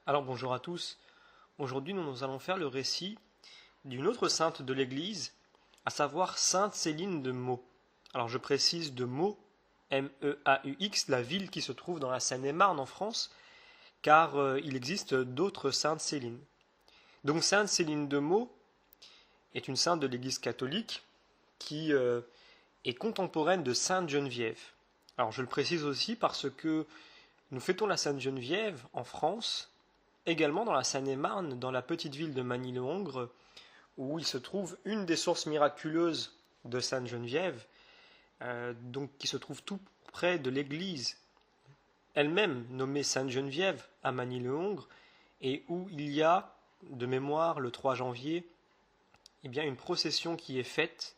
Alors bonjour à tous. Aujourd'hui nous allons faire le récit d'une autre sainte de l'Église, à savoir Sainte Céline de Meaux. Alors je précise de Meaux, M-E-A-U-X, la ville qui se trouve dans la Seine-et-Marne en France, car il existe d'autres saintes Célines. Donc Sainte Céline de Meaux est une sainte de l'Église catholique qui est contemporaine de Sainte Geneviève. Alors je le précise aussi parce que nous fêtons la Sainte Geneviève en France, également dans la Seine-et-Marne, dans la petite ville de Magny-le-Hongre, où il se trouve une des sources miraculeuses de Sainte Geneviève, donc qui se trouve tout près de l'église elle-même nommée Sainte Geneviève à Magny-le-Hongre, et où il y a, de mémoire, le 3 janvier, eh bien, une procession qui est faite,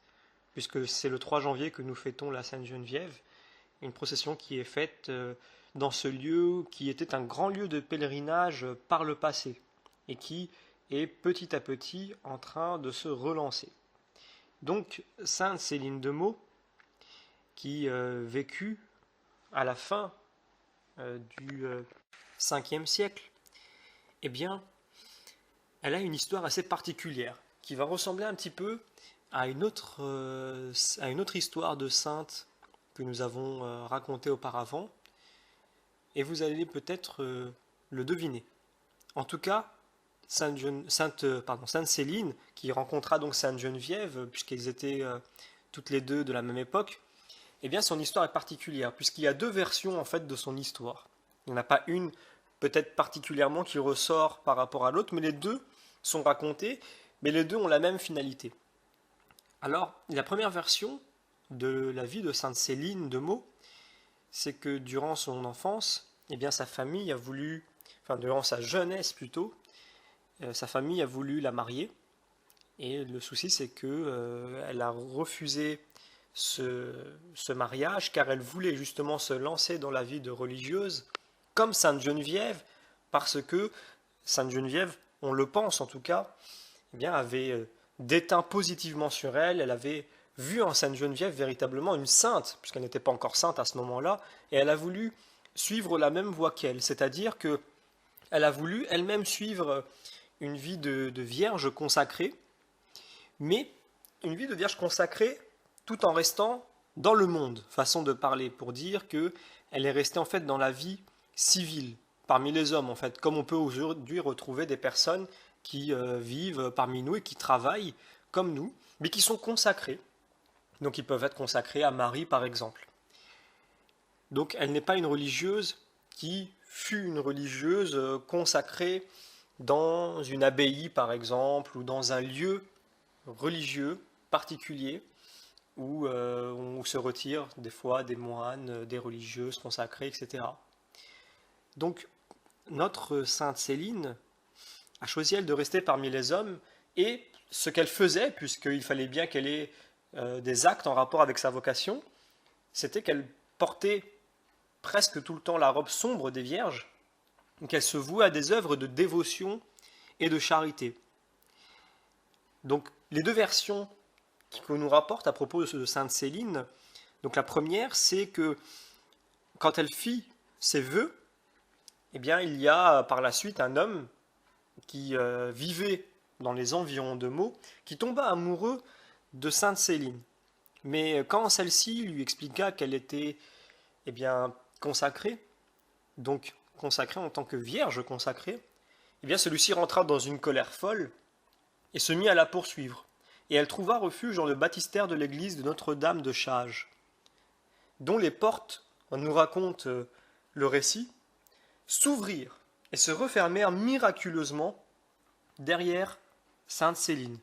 puisque c'est le 3 janvier que nous fêtons la Sainte Geneviève, une procession qui est faite dans ce lieu qui était un grand lieu de pèlerinage par le passé et qui est petit à petit en train de se relancer. Donc Sainte Céline de Meaux, qui vécut à la fin du 5e siècle, eh bien, elle a une histoire assez particulière qui va ressembler un petit peu à une autre histoire de sainte que nous avons racontée auparavant, et vous allez peut-être le deviner. En tout cas, Sainte Céline, qui rencontra donc Sainte Geneviève, puisqu'elles étaient toutes les deux de la même époque, eh bien son histoire est particulière, puisqu'il y a deux versions en fait de son histoire. Il n'y en a pas une peut-être particulièrement qui ressort par rapport à l'autre, mais les deux sont racontées, mais les deux ont la même finalité. Alors, la première version de la vie de Sainte Céline de Meaux, c'est que durant son enfance, eh bien sa famille a voulu, enfin durant sa jeunesse plutôt, sa famille a voulu la marier. Et le souci, c'est que elle a refusé ce mariage car elle voulait justement se lancer dans la vie de religieuse comme Sainte Geneviève, parce que Sainte Geneviève, on le pense en tout cas, eh bien, avait déteint positivement sur elle. Elle avait vu en Sainte Geneviève véritablement une sainte, puisqu'elle n'était pas encore sainte à ce moment-là, et elle a voulu suivre la même voie qu'elle, c'est-à-dire que elle a voulu elle-même suivre une vie de vierge consacrée, mais une vie de vierge consacrée tout en restant dans le monde, façon de parler, pour dire que elle est restée en fait dans la vie civile, parmi les hommes en fait, comme on peut aujourd'hui retrouver des personnes qui vivent parmi nous et qui travaillent comme nous, mais qui sont consacrés. Donc ils peuvent être consacrés à Marie par exemple. Donc elle n'est pas une religieuse qui fut une religieuse consacrée dans une abbaye par exemple, ou dans un lieu religieux particulier, où on se retire des fois des moines, des religieuses consacrées, etc. Donc notre sainte Céline a choisi elle de rester parmi les hommes, et ce qu'elle faisait, puisqu'il fallait bien qu'elle ait des actes en rapport avec sa vocation, c'était qu'elle portait presque tout le temps la robe sombre des vierges, qu'elle se vouait à des œuvres de dévotion et de charité. Donc les deux versions qu'on nous rapporte à propos de Sainte Céline, donc la première, c'est que quand elle fit ses vœux, eh bien il y a par la suite un homme qui vivait dans les environs de Meaux, qui tomba amoureux de Sainte Céline. Mais quand celle-ci lui expliqua qu'elle était bien consacrée, donc consacrée en tant que vierge consacrée, eh bien celui-ci rentra dans une colère folle et se mit à la poursuivre. Et elle trouva refuge dans le baptistère de l'église de Notre-Dame de Chage, dont les portes, on nous raconte le récit, s'ouvrirent et se refermèrent miraculeusement derrière Sainte Céline.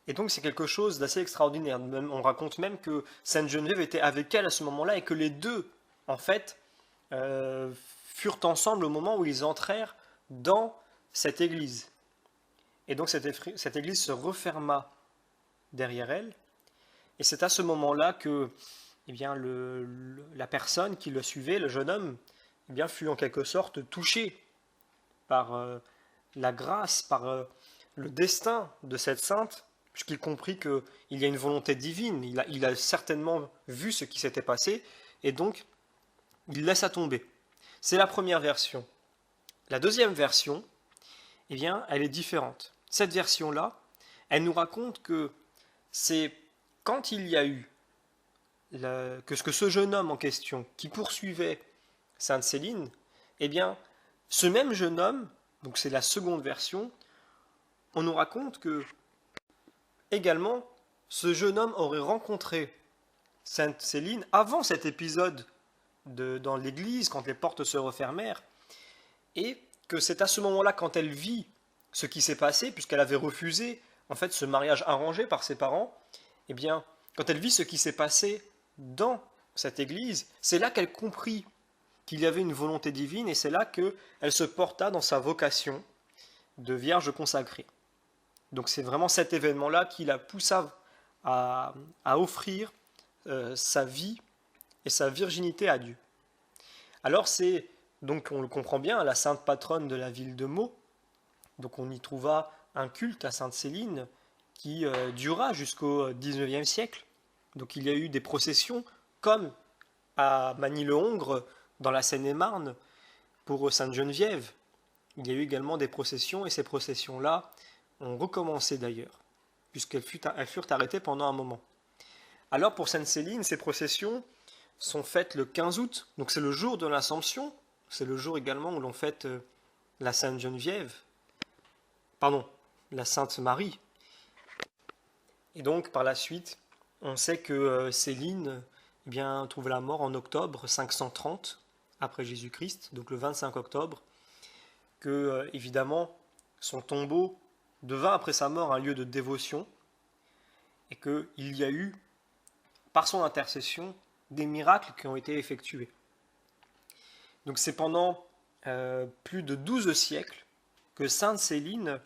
Et donc c'est quelque chose d'assez extraordinaire. On raconte même que Sainte Geneviève était avec elle à ce moment-là, et que les deux, en fait, furent ensemble au moment où ils entrèrent dans cette église. Et donc cette église se referma derrière elle, et c'est à ce moment-là que eh bien, la personne qui le suivait, le jeune homme, eh bien, fut en quelque sorte touché par la grâce, par le destin de cette sainte, puisqu'il comprit qu'il y a une volonté divine. Il a certainement vu ce qui s'était passé, et donc il laissa tomber. C'est la première version. la deuxième version, eh bien, elle est différente. Cette version-là, elle nous raconte que c'est quand il y a eu que ce jeune homme en question qui poursuivait Sainte Céline, eh bien, ce même jeune homme, donc c'est la seconde version, on nous raconte que également ce jeune homme aurait rencontré Sainte Céline avant cet épisode dans l'église, quand les portes se refermèrent, et que c'est à ce moment-là, quand elle vit ce qui s'est passé, puisqu'elle avait refusé en fait ce mariage arrangé par ses parents, eh bien, quand elle vit ce qui s'est passé dans cette église, c'est là qu'elle comprit qu'il y avait une volonté divine, et c'est là qu'elle se porta dans sa vocation de vierge consacrée. Donc c'est vraiment cet événement-là qui la poussa à offrir sa vie et sa virginité à Dieu. Alors c'est, donc on le comprend bien, la sainte patronne de la ville de Meaux. Donc on y trouva un culte à Sainte Céline qui dura jusqu'au XIXe siècle. Donc il y a eu des processions comme à Magny-le-Hongre dans la Seine-et-Marne pour Sainte Geneviève. Il y a eu également des processions et ces processions-là ont recommencé d'ailleurs, puisqu'elles furent arrêtées pendant un moment. Alors pour Sainte Céline, ces processions sont faites le 15 août, donc c'est le jour de l'Assomption, c'est le jour également où l'on fête la Sainte Geneviève, la Sainte Marie. Et donc par la suite, on sait que Céline trouve la mort en octobre 530 après Jésus-Christ, donc le 25 octobre, que évidemment son tombeau devint après sa mort un lieu de dévotion et qu'il y a eu, par son intercession, des miracles qui ont été effectués. Donc c'est pendant plus de 12 siècles que Sainte Céline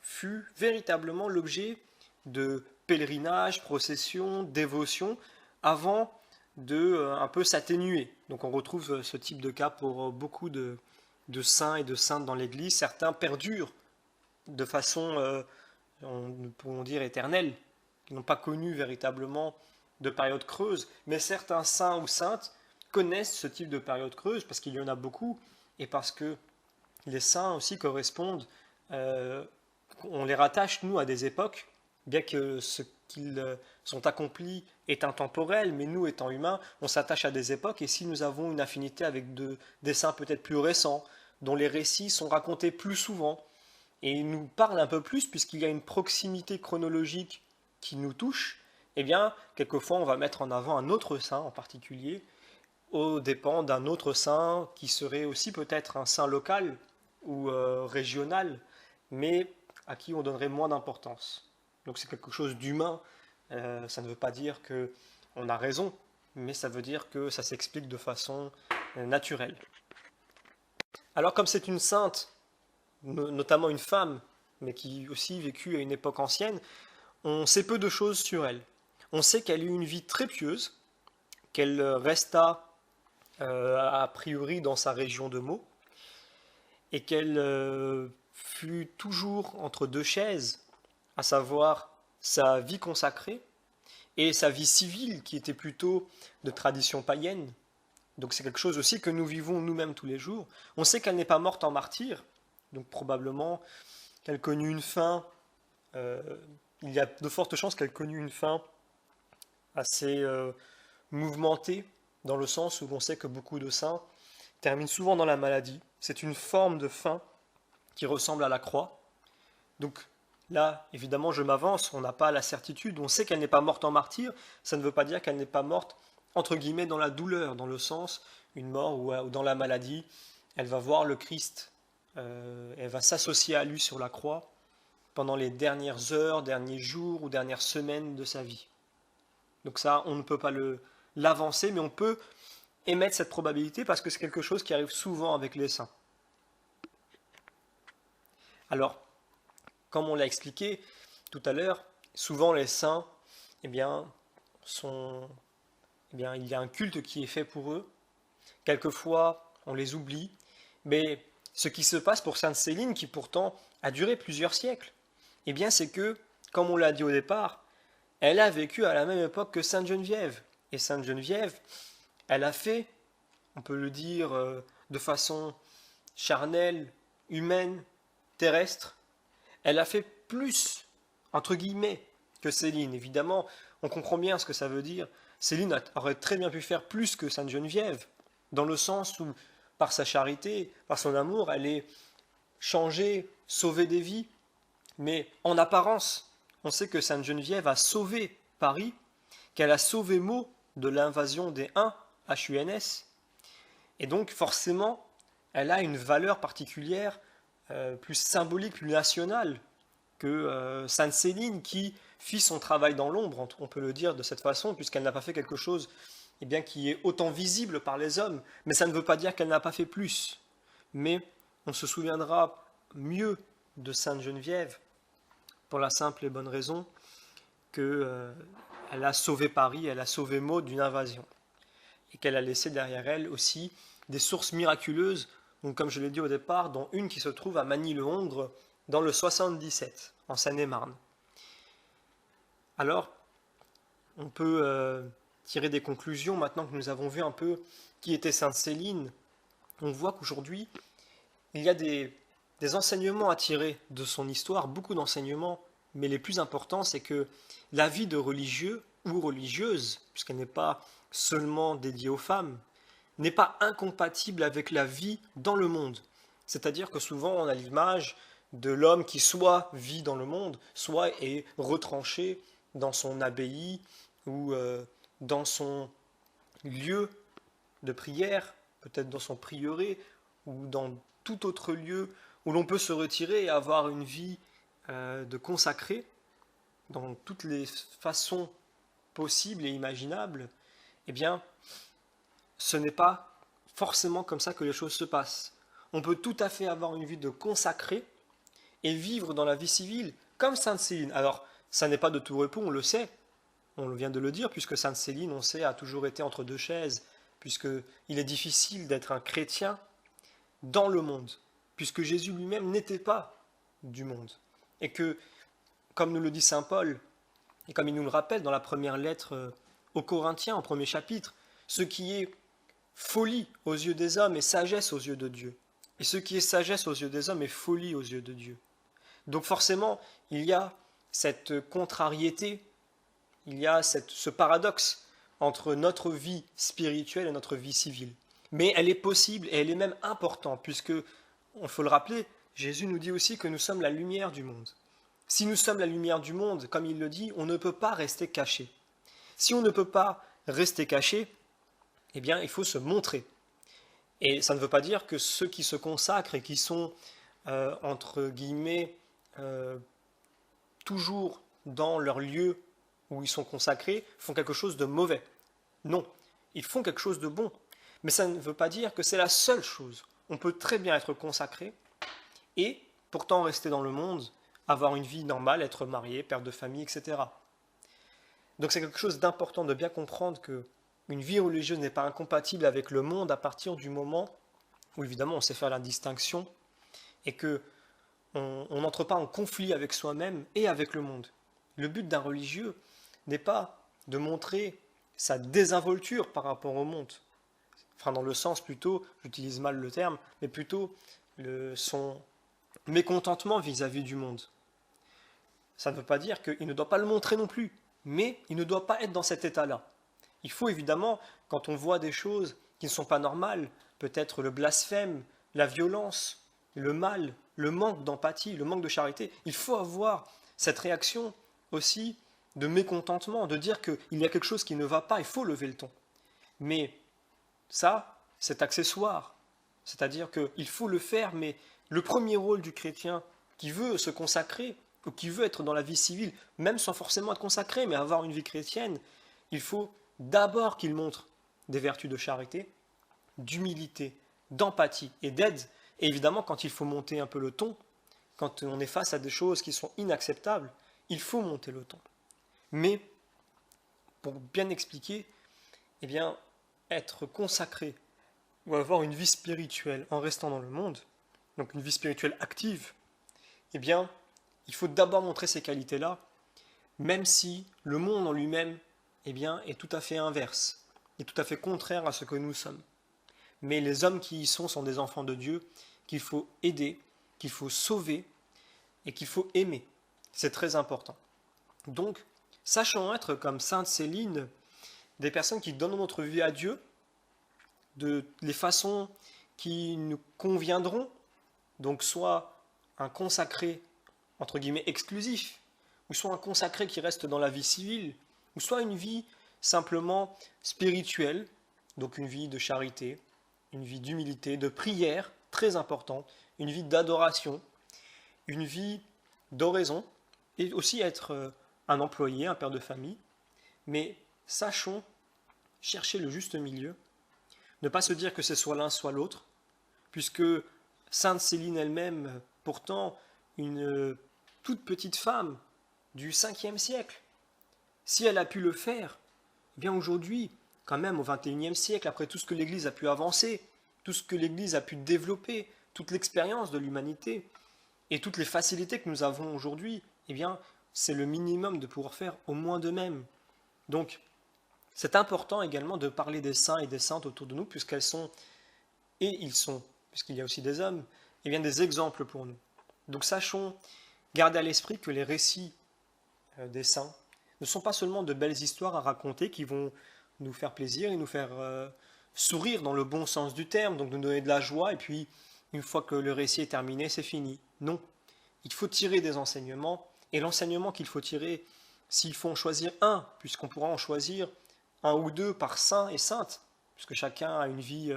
fut véritablement l'objet de pèlerinages, processions, dévotions, avant de un peu s'atténuer. Donc on retrouve ce type de cas pour beaucoup de saints et de saintes dans l'Église. Certains perdurent de façon, nous pourrons dire, éternelle, qui n'ont pas connu véritablement de période creuse, mais certains saints ou saintes connaissent ce type de période creuse parce qu'il y en a beaucoup et parce que les saints aussi correspondent, on les rattache nous à des époques, bien que ce qu'ils sont accomplis est intemporel, mais nous étant humains, on s'attache à des époques et si nous avons une affinité avec des saints peut-être plus récents, dont les récits sont racontés plus souvent, et ils nous parlent un peu plus puisqu'il y a une proximité chronologique qui nous touche, eh bien, quelquefois on va mettre en avant un autre saint en particulier, aux dépens d'un autre saint qui serait aussi peut-être un saint local ou régional, mais à qui on donnerait moins d'importance. Donc c'est quelque chose d'humain, ça ne veut pas dire qu'on a raison, mais ça veut dire que ça s'explique de façon naturelle. Alors comme c'est une sainte, notamment une femme, mais qui aussi vécut à une époque ancienne, on sait peu de choses sur elle. On sait qu'elle eut une vie très pieuse, qu'elle resta a priori dans sa région de Meaux, et qu'elle fut toujours entre deux chaises, à savoir sa vie consacrée et sa vie civile qui était plutôt de tradition païenne. Donc c'est quelque chose aussi que nous vivons nous-mêmes tous les jours. On sait qu'elle n'est pas morte en martyr, donc probablement qu'elle connut une fin, il y a de fortes chances qu'elle connut une fin assez mouvementée, dans le sens où l'on sait que beaucoup de saints terminent souvent dans la maladie. C'est une forme de fin qui ressemble à la croix. Donc là, évidemment, je m'avance, on n'a pas la certitude, on sait qu'elle n'est pas morte en martyr, ça ne veut pas dire qu'elle n'est pas morte, entre guillemets, dans la douleur, dans le sens, une mort ou dans la maladie, elle va voir le Christ, elle va s'associer à lui sur la croix pendant les dernières heures, derniers jours ou dernières semaines de sa vie. Donc ça, on ne peut pas l'avancer, mais on peut émettre cette probabilité parce que c'est quelque chose qui arrive souvent avec les saints. Alors, comme on l'a expliqué tout à l'heure, souvent les saints, il y a un culte qui est fait pour eux. Quelquefois, on les oublie. Mais ce qui se passe pour Sainte Céline, qui pourtant a duré plusieurs siècles, eh bien, c'est que, comme on l'a dit au départ, elle a vécu à la même époque que Sainte Geneviève. Et Sainte Geneviève, elle a fait, on peut le dire de façon charnelle, humaine, terrestre, elle a fait plus, entre guillemets, que Céline. Évidemment, on comprend bien ce que ça veut dire. Céline aurait très bien pu faire plus que Sainte Geneviève, dans le sens où, par sa charité, par son amour, elle est changée, sauvée des vies. Mais en apparence, on sait que Sainte Geneviève a sauvé Paris, qu'elle a sauvé Meaux de l'invasion des Huns, H-U-N-S. Et donc, forcément, elle a une valeur particulière, plus symbolique, plus nationale que Sainte Céline qui fit son travail dans l'ombre, on peut le dire de cette façon, puisqu'elle n'a pas fait quelque chose eh bien, qui est autant visible par les hommes, mais ça ne veut pas dire qu'elle n'a pas fait plus. Mais on se souviendra mieux de Sainte Geneviève pour la simple et bonne raison qu'elle a sauvé Paris, elle a sauvé Meaux d'une invasion, et qu'elle a laissé derrière elle aussi des sources miraculeuses, donc comme je l'ai dit au départ, dont une qui se trouve à Magny-le-Hongre, dans le 77, en Seine-et-Marne. Alors, on peut tirer des conclusions maintenant que nous avons vu un peu qui était Sainte Céline. On voit qu'aujourd'hui, il y a des enseignements à tirer de son histoire, beaucoup d'enseignements, mais les plus importants, c'est que la vie de religieux ou religieuse, puisqu'elle n'est pas seulement dédiée aux femmes, n'est pas incompatible avec la vie dans le monde. C'est-à-dire que souvent on a l'image de l'homme qui soit vit dans le monde, soit est retranché dans son abbaye ou dans son lieu de prière, peut-être dans son prieuré ou dans tout autre lieu où l'on peut se retirer et avoir une vie de consacré dans toutes les façons possibles et imaginables. Eh bien, ce n'est pas forcément comme ça que les choses se passent. On peut tout à fait avoir une vie de consacré et vivre dans la vie civile comme Sainte Céline. Alors, ça n'est pas de tout repos, on le sait, on vient de le dire, puisque Sainte Céline, on sait, a toujours été entre deux chaises, puisqu'il est difficile d'être un chrétien dans le monde, puisque Jésus lui-même n'était pas du monde. Et que, comme nous le dit Saint Paul, et comme il nous le rappelle dans la première lettre aux Corinthiens, en premier chapitre, ce qui est folie aux yeux des hommes est sagesse aux yeux de Dieu. Et ce qui est sagesse aux yeux des hommes est folie aux yeux de Dieu. Donc forcément, il y a cette contrariété, il y a ce paradoxe entre notre vie spirituelle et notre vie civile. Mais elle est possible et elle est même importante, puisque, il faut le rappeler, Jésus nous dit aussi que nous sommes la lumière du monde. Si nous sommes la lumière du monde, comme il le dit, on ne peut pas rester caché. Si on ne peut pas rester caché, eh bien, il faut se montrer. Et ça ne veut pas dire que ceux qui se consacrent et qui sont, entre guillemets, toujours dans leur lieu où ils sont consacrés, font quelque chose de mauvais. Non, ils font quelque chose de bon. Mais ça ne veut pas dire que c'est la seule chose. On peut très bien être consacré et pourtant rester dans le monde, avoir une vie normale, être marié, père de famille, etc. Donc c'est quelque chose d'important de bien comprendre que une vie religieuse n'est pas incompatible avec le monde à partir du moment où évidemment on sait faire la distinction et que on n'entre pas en conflit avec soi-même et avec le monde. Le but d'un religieux n'est pas de montrer sa désinvolture par rapport au monde, enfin dans le sens plutôt, j'utilise mal le terme, mais plutôt son mécontentement vis-à-vis du monde. Ça ne veut pas dire qu'il ne doit pas le montrer non plus, mais il ne doit pas être dans cet état-là. Il faut évidemment, quand on voit des choses qui ne sont pas normales, peut-être le blasphème, la violence, le mal, le manque d'empathie, le manque de charité, il faut avoir cette réaction aussi de mécontentement, de dire qu'il y a quelque chose qui ne va pas, il faut lever le ton. Mais ça, c'est accessoire. C'est-à-dire qu'il faut le faire, mais le premier rôle du chrétien qui veut se consacrer, ou qui veut être dans la vie civile, même sans forcément être consacré, mais avoir une vie chrétienne, il faut d'abord qu'il montre des vertus de charité, d'humilité, d'empathie et d'aide. Et évidemment, quand il faut monter un peu le ton, quand on est face à des choses qui sont inacceptables, il faut monter le ton. Mais, pour bien expliquer, eh bien, être consacré ou avoir une vie spirituelle en restant dans le monde, donc une vie spirituelle active, eh bien, il faut d'abord montrer ces qualités-là, même si le monde en lui-même, eh bien, est tout à fait inverse, est tout à fait contraire à ce que nous sommes. Mais les hommes qui y sont des enfants de Dieu qu'il faut aider, qu'il faut sauver et qu'il faut aimer. C'est très important. Donc, sachons être comme Sainte Céline, des personnes qui donnent notre vie à Dieu, de les façons qui nous conviendront, donc soit un consacré, entre guillemets, exclusif, ou soit un consacré qui reste dans la vie civile, ou soit une vie simplement spirituelle, donc une vie de charité, une vie d'humilité, de prière, très importante, une vie d'adoration, une vie d'oraison, et aussi être un employé, un père de famille, mais sachons chercher le juste milieu, ne pas se dire que c'est soit l'un soit l'autre, puisque Sainte Céline elle-même, pourtant une toute petite femme du 5e siècle, si elle a pu le faire, eh bien aujourd'hui, quand même au 21e siècle, après tout ce que l'Église a pu avancer, tout ce que l'Église a pu développer, toute l'expérience de l'humanité, et toutes les facilités que nous avons aujourd'hui, eh bien, c'est le minimum de pouvoir faire au moins de même. Donc, c'est important également de parler des saints et des saintes autour de nous, puisqu'elles sont, et ils sont, puisqu'il y a aussi des hommes, eh bien, des exemples pour nous. Donc, sachons garder à l'esprit que les récits des saints ne sont pas seulement de belles histoires à raconter qui vont nous faire plaisir et nous faire sourire dans le bon sens du terme, donc nous donner de la joie, et puis une fois que le récit est terminé, c'est fini. Non, il faut tirer des enseignements, et l'enseignement qu'il faut tirer, s'il faut en choisir un, puisqu'on pourra en choisir un ou deux par saint et sainte, puisque chacun a une vie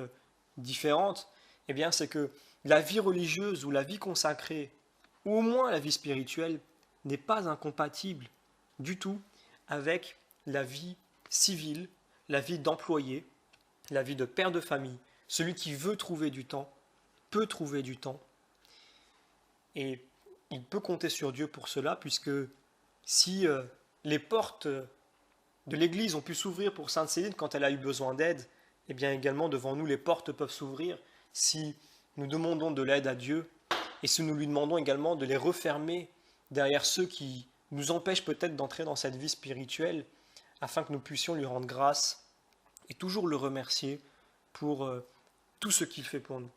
différente, eh bien c'est que la vie religieuse ou la vie consacrée, ou au moins la vie spirituelle, n'est pas incompatible du tout avec la vie civile, la vie d'employé, la vie de père de famille. Celui qui veut trouver du temps peut trouver du temps. Et il peut compter sur Dieu pour cela, puisque si les portes de l'Église ont pu s'ouvrir pour Sainte Céline quand elle a eu besoin d'aide, eh bien également devant nous les portes peuvent s'ouvrir si nous demandons de l'aide à Dieu et si nous lui demandons également de les refermer derrière ceux qui nous empêchent peut-être d'entrer dans cette vie spirituelle, afin que nous puissions lui rendre grâce et toujours le remercier pour tout ce qu'il fait pour nous.